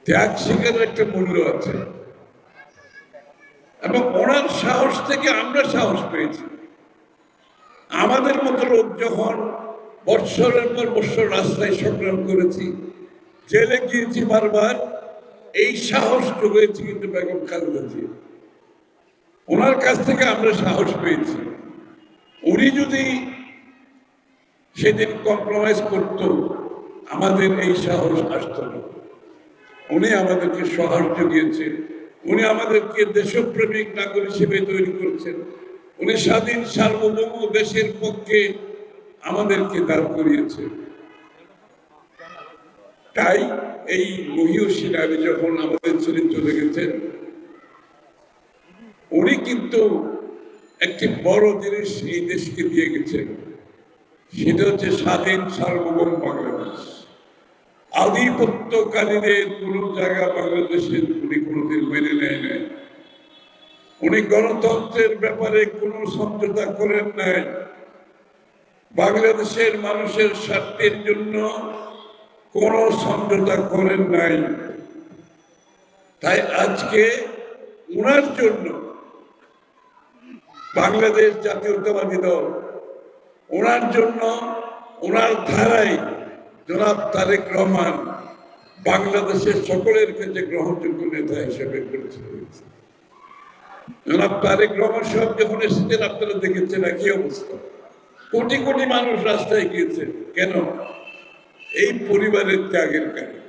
ত্যাগ শিকারের একটা মূল্য আছে, এবং ওনার সাহস থেকে আমরা সাহস পেয়েছি। আমাদের মতো লোক যখন বৎসরের পর বৎসর রাস্তায় সংগ্রাম করেছি, জেলে গিয়েছি বারবার, এই সাহস জুগিয়েছি কিন্তু বেগম খালেদা জিয়া। ওনার কাছ থেকে আমরা সাহস পেয়েছি। উনি যদি সেদিন কম্প্রোমাইজ করত, আমাদের এই সাহস আসত না। উনি আমাদেরকে সাহস জুগিয়েছেন, উনি আমাদেরকে দেশপ্রেমিক নাগরিক হিসেবে তৈরি করেছেন, উনি স্বাধীন সার্বভৌম দেশের পক্ষে আমাদেরকে দাঁড় করিয়েছেন। তাই এই মহিউদ্দিন আলী যখন আমাদের ছেড়ে চলে গেছেন, উনি কিন্তু একটি বড় জিনিস এই দেশকে দিয়ে গেছেন, সেটা হচ্ছে স্বাধীন সার্বভৌম বাংলাদেশ। আধিপত্যকারীদের কোন জায়গা বাংলাদেশের উনি কোনোদিন মেনে নেয় নাই। উনি গণতন্ত্রের ব্যাপারে কোনো সমঝোতা করেন নাই, বাংলাদেশের মানুষের স্বার্থের জন্য কোনো সমঝোতা করেন নাই। তাই আজকে ওনার জন্য বাংলাদেশ জাতীয়তাবাদী দল, ওনার জন্য ওনার ধারায় জনাব তারেক রহমান বাংলাদেশের সকলের কাছে গ্রহণযোগ্য নেতা হিসেবে পরিচিত হয়েছে। জনাব তারেক রহমান সাহেব যখন এসেছেন, আপনারা দেখেছেন একই অবস্থা, কোটি কোটি মানুষ রাস্তায় গিয়েছে। কেন? এই পরিবারের ত্যাগের কারণে।